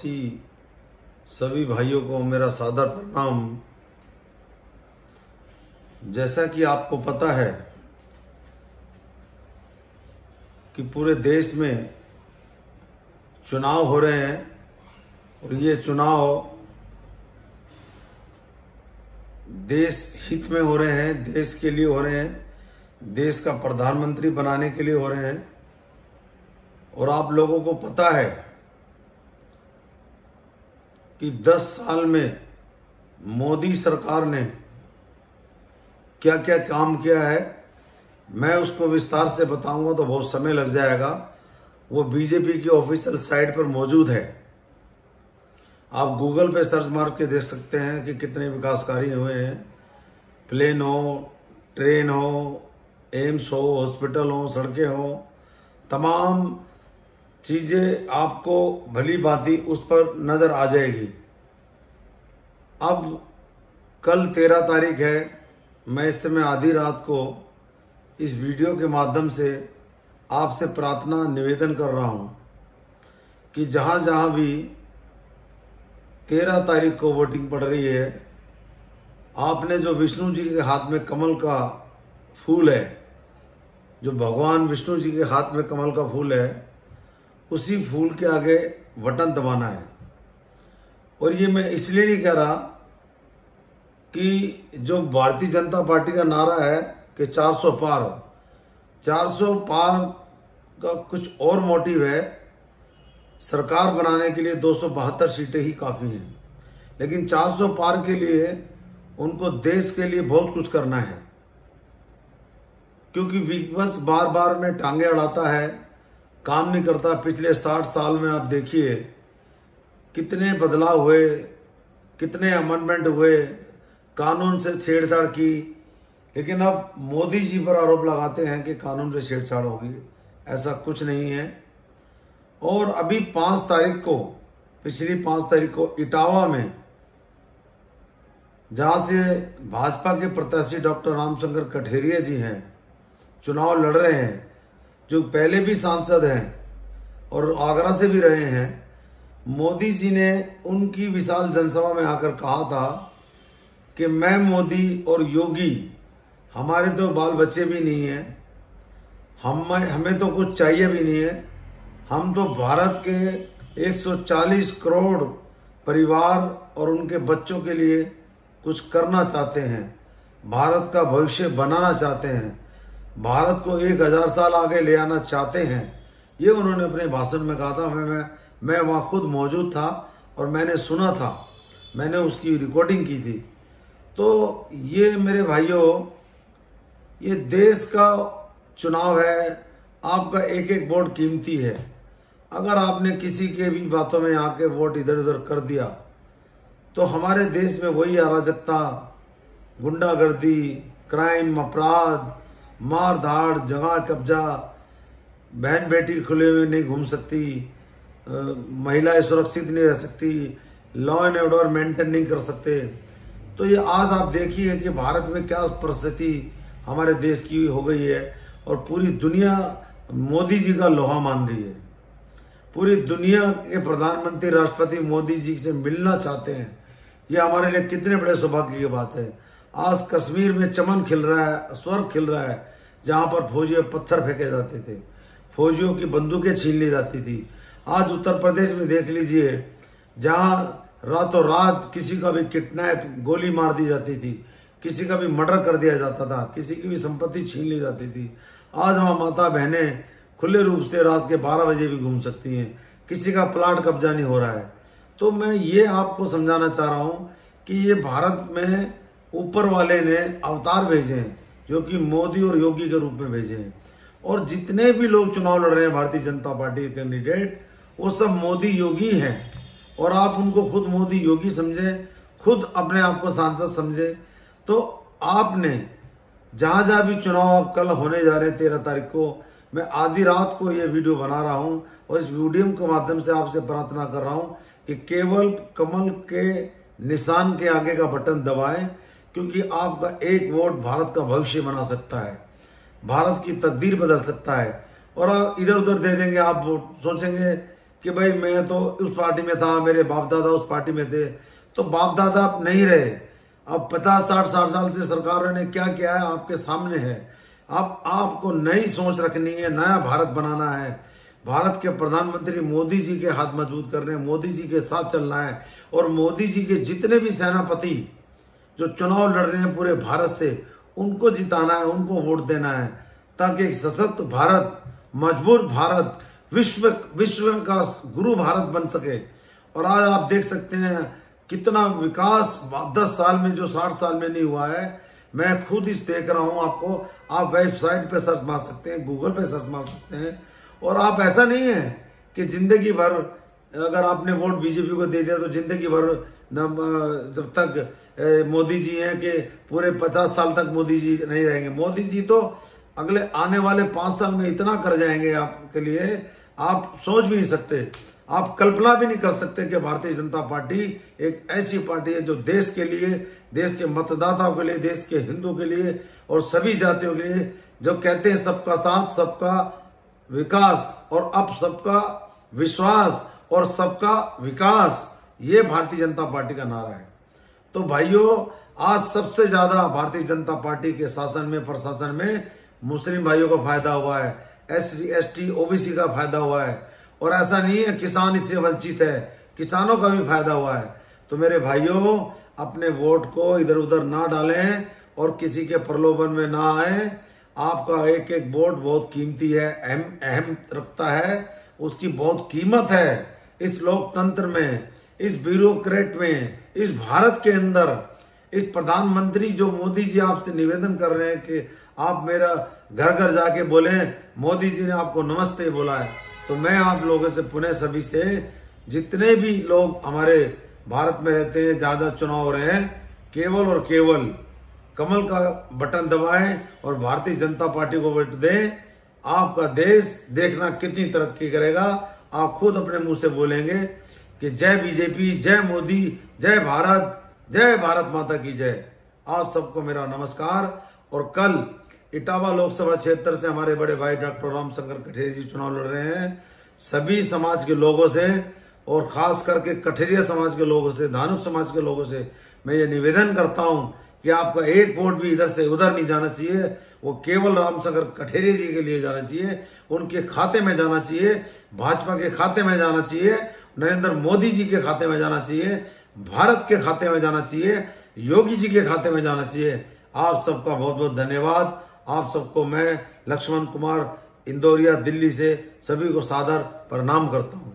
वासी सभी भाइयों को मेरा सादर प्रणाम। जैसा कि आपको पता है कि पूरे देश में चुनाव हो रहे हैं और ये चुनाव देश हित में हो रहे हैं, देश के लिए हो रहे हैं, देश का प्रधानमंत्री बनाने के लिए हो रहे हैं। और आप लोगों को पता है कि 10 साल में मोदी सरकार ने क्या क्या काम किया है, मैं उसको विस्तार से बताऊंगा तो बहुत समय लग जाएगा। वो बीजेपी की ऑफिशियल साइट पर मौजूद है, आप गूगल पे सर्च मार के देख सकते हैं कि कितने विकास कार्य हुए हैं। प्लेन हो, ट्रेन हो, एम्स हो, हॉस्पिटल हो, सड़कें हो, तमाम चीज़ें आपको भली भांति उस पर नज़र आ जाएगी। अब कल 13 तारीख है, मैं इस समय आधी रात को इस वीडियो के माध्यम से आपसे प्रार्थना निवेदन कर रहा हूं कि जहां जहां भी 13 तारीख को वोटिंग पड़ रही है, आपने जो विष्णु जी के हाथ में कमल का फूल है, जो भगवान विष्णु जी के हाथ में कमल का फूल है, उसी फूल के आगे बटन दबाना है। और ये मैं इसलिए नहीं कह रहा कि जो भारतीय जनता पार्टी का नारा है कि 400 पार, 400 पार का कुछ और मोटिव है। सरकार बनाने के लिए 272 सीटें ही काफ़ी हैं, लेकिन 400 पार के लिए उनको देश के लिए बहुत कुछ करना है, क्योंकि विपक्ष बार बार में टांगे अड़ाता है, काम नहीं करता। पिछले 60 साल में आप देखिए कितने बदलाव हुए, कितने अमेंडमेंट हुए, कानून से छेड़छाड़ की, लेकिन अब मोदी जी पर आरोप लगाते हैं कि कानून से छेड़छाड़ होगी। ऐसा कुछ नहीं है। और अभी 5 तारीख को, पिछली 5 तारीख को इटावा में, जहां से भाजपा के प्रत्याशी डॉक्टर रामशंकर कठेरिया जी हैं, चुनाव लड़ रहे हैं, जो पहले भी सांसद हैं और आगरा से भी रहे हैं। मोदी जी ने उनकी विशाल जनसभा में आकर कहा था कि मैं, मोदी और योगी, हमारे तो बाल बच्चे भी नहीं हैं, हमें तो कुछ चाहिए भी नहीं है। हम तो भारत के 140 करोड़ परिवार और उनके बच्चों के लिए कुछ करना चाहते हैं, भारत का भविष्य बनाना चाहते हैं, भारत को 1000 साल आगे ले आना चाहते हैं। ये उन्होंने अपने भाषण में कहा था। मैं वहाँ खुद मौजूद था और मैंने सुना था, मैंने उसकी रिकॉर्डिंग की थी। तो ये मेरे भाइयों, ये देश का चुनाव है, आपका एक एक वोट कीमती है। अगर आपने किसी के भी बातों में आके वोट इधर उधर कर दिया तो हमारे देश में वही अराजकता, गुंडागर्दी, क्राइम, अपराध, मार धाड़, जगह कब्जा, बहन बेटी खुले में नहीं घूम सकती, महिलाएं सुरक्षित नहीं रह सकती, लॉ एंड ऑर्डर मेंटेन नहीं कर सकते। तो ये आज आप देखिए कि भारत में क्या परिस्थिति हमारे देश की हो गई है और पूरी दुनिया मोदी जी का लोहा मान रही है। पूरी दुनिया के प्रधानमंत्री, राष्ट्रपति मोदी जी से मिलना चाहते हैं। ये हमारे लिए कितने बड़े सौभाग्य की बात है। आज कश्मीर में चमन खिल रहा है, स्वर्ग खिल रहा है, जहां पर फौजियों पत्थर फेंके जाते थे, फौजियों की बंदूकें छीन ली जाती थी। आज उत्तर प्रदेश में देख लीजिए, जहां रातों रात किसी का भी किडनैप, गोली मार दी जाती थी, किसी का भी मर्डर कर दिया जाता था, किसी की भी संपत्ति छीन ली जाती थी। आज वहां माता बहनें खुले रूप से रात के 12 बजे भी घूम सकती हैं, किसी का प्लाट कब्जा नहीं हो रहा है। तो मैं ये आपको समझाना चाह रहा हूं कि ये भारत में ऊपर वाले ने अवतार भेजे हैं, जो कि मोदी और योगी के रूप में भेजे हैं। और जितने भी लोग चुनाव लड़ रहे हैं भारतीय जनता पार्टी के कैंडिडेट, वो सब मोदी योगी हैं। और आप उनको खुद मोदी योगी समझें, खुद अपने आप को सांसद समझें। तो आपने जहां जहां भी चुनाव कल होने जा रहे हैं 13 तारीख को, मैं आधी रात को ये वीडियो बना रहा हूं और इस वीडियो के माध्यम से आपसे प्रार्थना कर रहा हूं कि केवल कमल के निशान के आगे का बटन दबाएं, क्योंकि आपका एक वोट भारत का भविष्य बना सकता है, भारत की तकदीर बदल सकता है। और इधर उधर दे देंगे आप वोट, सोचेंगे कि भाई मैं तो उस पार्टी में था, मेरे बाप दादा उस पार्टी में थे। तो बाप दादा अब नहीं रहे, अब 50-60 साल से सरकारों ने क्या किया है आपके सामने है। अब आपको नई सोच रखनी है, नया भारत बनाना है। भारत के प्रधानमंत्री मोदी जी के हाथ मजबूत करने, मोदी जी के साथ चलना है। और मोदी जी के जितने भी सेनापति जो चुनाव लड़ रहे हैं पूरे भारत से, उनको जिताना है, उनको वोट देना है, ताकि एक सशक्त भारत, मजबूत भारत, विश्व का गुरु भारत बन सके। और आज आप देख सकते हैं कितना विकास 10 साल में जो 60 साल में नहीं हुआ है। मैं खुद इस देख रहा हूं आपको, आप वेबसाइट पे सर्च मार सकते हैं, गूगल पे सर्च मार सकते हैं। और आप ऐसा नहीं है कि जिंदगी भर अगर आपने वोट बीजेपी को दे दिया तो जिंदगी भर जब तक मोदी जी हैं कि पूरे 50 साल तक मोदी जी नहीं रहेंगे। मोदी जी तो अगले आने वाले 5 साल में इतना कर जाएंगे आपके लिए, आप सोच भी नहीं सकते, आप कल्पना भी नहीं कर सकते कि भारतीय जनता पार्टी एक ऐसी पार्टी है जो देश के लिए, देश के मतदाताओं के लिए, देश के हिंदू के लिए और सभी जातियों के लिए, जो कहते हैं सबका साथ, सबका विकास और अब सबका विश्वास और सबका विकास, ये भारतीय जनता पार्टी का नारा है। तो भाइयों, आज सबसे ज्यादा भारतीय जनता पार्टी के शासन में, प्रशासन में मुस्लिम भाइयों को फायदा हुआ है, SC ST OBC का फायदा हुआ है। और ऐसा नहीं है किसान इससे वंचित है, किसानों का भी फायदा हुआ है। तो मेरे भाइयों, अपने वोट को इधर उधर ना डालें और किसी के प्रलोभन में ना आए। आपका एक एक वोट बहुत कीमती है, अहम रखता है, उसकी बहुत कीमत है इस लोकतंत्र में, इस ब्यूरोक्रेट में, इस भारत के अंदर। इस प्रधानमंत्री जो मोदी जी आपसे निवेदन कर रहे हैं कि आप मेरा घर घर जाके बोले, मोदी जी ने आपको नमस्ते बोला है। तो मैं आप लोगों से पुनः सभी से, जितने भी लोग हमारे भारत में रहते हैं, जहां चुनाव हो रहे हैं, केवल और केवल कमल का बटन दबाएं और भारतीय जनता पार्टी को वोट दें। आपका देश देखना कितनी तरक्की करेगा। आप खुद अपने मुंह से बोलेंगे कि जय बीजेपी, जय मोदी, जय भारत, जय भारत माता की जय। आप सबको मेरा नमस्कार। और कल इटावा लोकसभा क्षेत्र से हमारे बड़े भाई डॉक्टर रामशंकर कठेरिया जी चुनाव लड़ रहे हैं। सभी समाज के लोगों से और खास करके कठेरिया समाज के लोगों से, धानुक समाज के लोगों से मैं ये निवेदन करता हूं कि आपका एक वोट भी इधर से उधर नहीं जाना चाहिए, वो केवल रामशंकर कठेरिया जी के लिए जाना चाहिए, उनके खाते में जाना चाहिए, भाजपा के खाते में जाना चाहिए, नरेंद्र मोदी जी के खाते में जाना चाहिए, भारत के खाते में जाना चाहिए, योगी जी के खाते में जाना चाहिए। आप सबका बहुत बहुत धन्यवाद। आप सबको मैं लक्ष्मण कुमार इंदौरिया दिल्ली से सभी को सादर प्रणाम करता हूं।